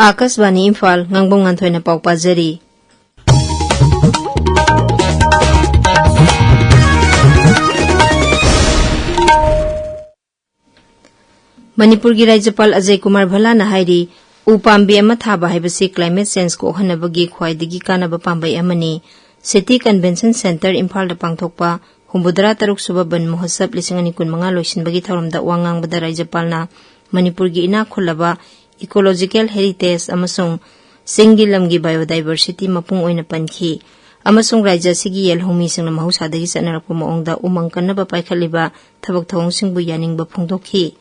Akashvani Imphal ngangbam nganthoi na pau pajari Manipur gi Rajyapal Ajay Kumar Bhala na hairi upambi ama thaba haibasi climate change ko hanabagi khwaidagi kanaba pambai amani City Convention Center Imphal da pangthokpa humbudra taruk suba ban mohotsab 2025 loisinbagi thoramda wangangbada Rajyapal na Manipur gi ina khulaba ecological heritage amasung singi lamgi biodiversity mapung oina pankhi amasung rajya sigi yelhomi singna mahusadagi sanarapko maongda umang kanaba paikhaliba thabak thawong singbu yaningba phungdokhi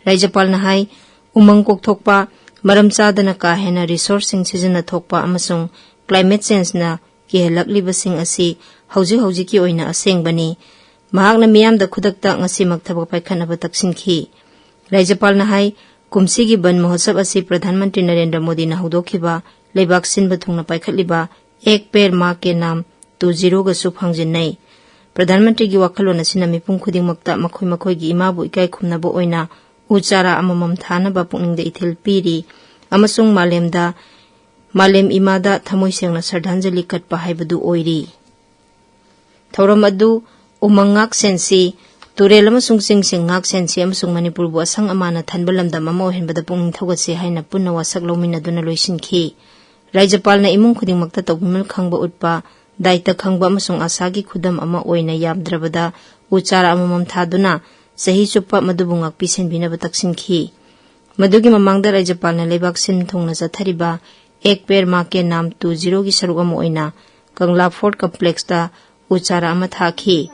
Rajyapal na hai umang kokthokpa maram chadana ka hena resource sing sizna thokpa amasung climate change na kihelakliba sing asi hauji ki oina asengbani mahakna miyamda khudakta ngasi makthabak paikhanaba taksinki Rajyapal na hai kumsi gi ban mohotsab asi Pradhan Mantri Narendra Modi na hudokhiba leibak sinba thungna paikhatliba ek per ma ke nam 20 ga su phangjinai Pradhan Mantri gi wakhalon asina mipum khudingmakta makhoi gi imabu ikai khumnabo oina uchara amamam thana ba pungning ithil piri amasung malem imada thamoi sengna sardhanjali katpa haibadu oiri thoram adu umangak sensi turel amasung sing ngak sensi amasung Manipur bu asang amana thanbalamda mamo henbada pungning thogase haina punna wasak lomina duna loisinki Rajyapal na imung khudingmakta tawbimal khangba utpa daita khangba amasung asagi khudam ama oina yamdrabada uchara amamam thaduna sahi chupa madubungak pisenbina bataksinki madugi mamangda Rajyapal na leibak sin thongna jathariba ek per ma ke nam 20 gi saruk ama oina Kangla Fort Complex ta uchara ama thakhi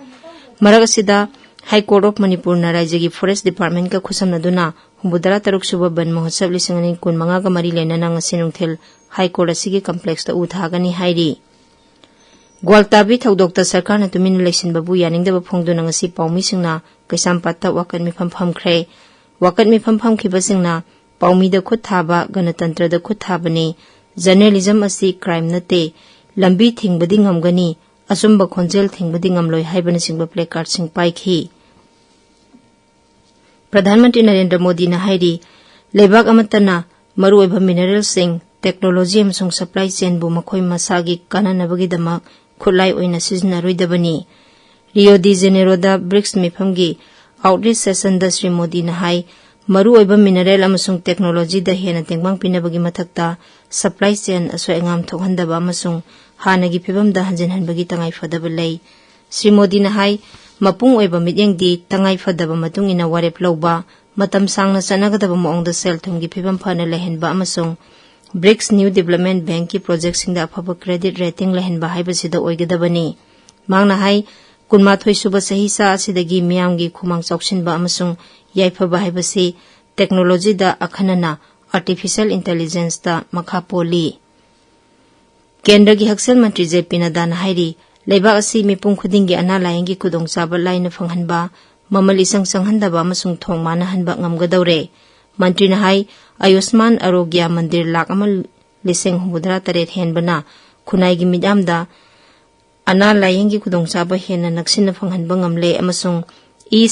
maragasida High Court of Manipur na Rajya Forest Department ka khusamnaduna humbudara taruk suba ban mohotsab 2025 ga mari lena nang sinungthel High Court asigi complex ta uthagani hairi Gwaltabi thaudokta sarkar na tumin election babu yaningdaba phongduna ngasi paumi singna Kaisampatta wakat mi phampham khre wakat mi phampham khibasingna paumi da khut thaba ganatantra da khut thabani journalism asi crime nate lambi thingbadi ngamgani asumba khonjel thingbadi ngamloi haibani singba placard sing paikhi Pradhan Mantri Narendra Modi na hairi lebak amatana maru oiba mineral sing technology amsung supply chain bu makhoi masagi kananabagi damak khulai oina sizna roidabani Rio de Janeiro da BRICS mifamgi outreach session da Sri Modi na hai maru oiba mineral amasung technology da hena tengbang pinabagi mathakta supply chain aso engam thokhandaba amasung hanagi phibam da hanjinhanbagi tangai fadaba lei Sri Modi na hai mapung oiba mityengdi tangai fadaba matung ina warep loba matam sangna sanagadaba maongda sel thumgi phibam phana lehenba amasung BRICS New Development Bank ki project singda afaba credit rating lehenba haibasida oigadabani mangna hai kunmathoi suba sahi sa asidagi miyamgi khumang choksinba amasung yaifaba haibasi technology da akhanana artificial intelligence da makha poli Kendra gi Haksal Mantri JP Nadda na hairi leibak asi mipum khudingi ana layangi khudongchaba laina phanghanba mamal isang sanghandaba amasung thongmana hanba ngamgadawre Mantri na hai Ayushman Arogya Mandir lak amal liseng humudra taret henbana khunai gi midamda ana layangi khudongchaba hena naksina phanghanba ngamle amasung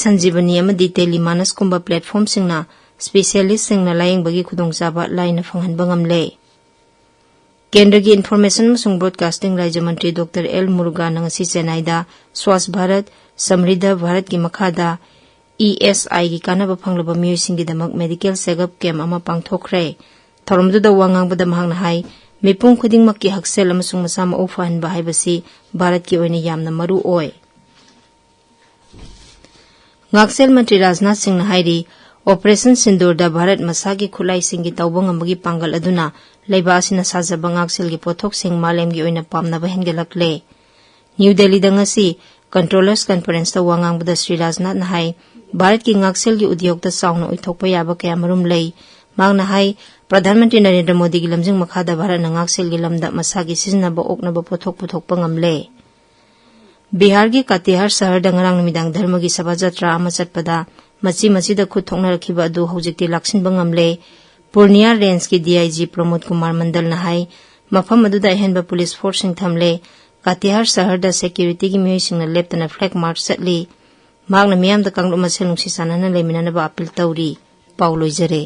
sanjivani amadi telemanas kumba platform singna specialist singna layangbagi khudongchaba laina phanghanba ngamle Kendra gi Information amasung Broadcasting Rajya Mantri Dr. L. Murugan ngasi Chennai da Swasth Bharat Samriddha Bharat gi makhada ESI gi kanaba phanglaba miyosing gi damak medical checkup camp ama pangthokre thoromdu da wangangbada mahangna hai mipum khudingmak ki haksel amasung masama ofahan ba haibasi Bharat ki oina yamna maru oi Ngaksel Mantri Rajnath Singh na hairi Operation Sindur da Bharat masagi khulai singi tawbang amagi pangal aduna leiba asina sajaba ngaksel gi pothok sing malem gi oina pamnaba hengelakle New Delhi da ngasi Controllers Conference ta wangangbada Sri Rajnath na hai Bharat ki ngaksel gi udyog ta sauna uithokpa yaba kaya marum lei magna hai Pradhan Mantri Narendra Modi gi lamjing makhada Bharat na ngaksel gi lamda masagi siznaba oknaba pothok puthokpa ngamle Bihar gi Katihar sahar da ngarang namidang dharma gi sabha jatra ama chatpada machi da khut thokna rakhiba adu hojikti laksinba ngamle Purnia Range ki DIG Pramod Kumar Mandal na hai mafam adu da henba police force sing thamle Katihar sahar da security gi miyoi singna leptana flag march satli magna miyam da kanglu masel nungsi sanana leminana ba appeal tawri Paulo Jare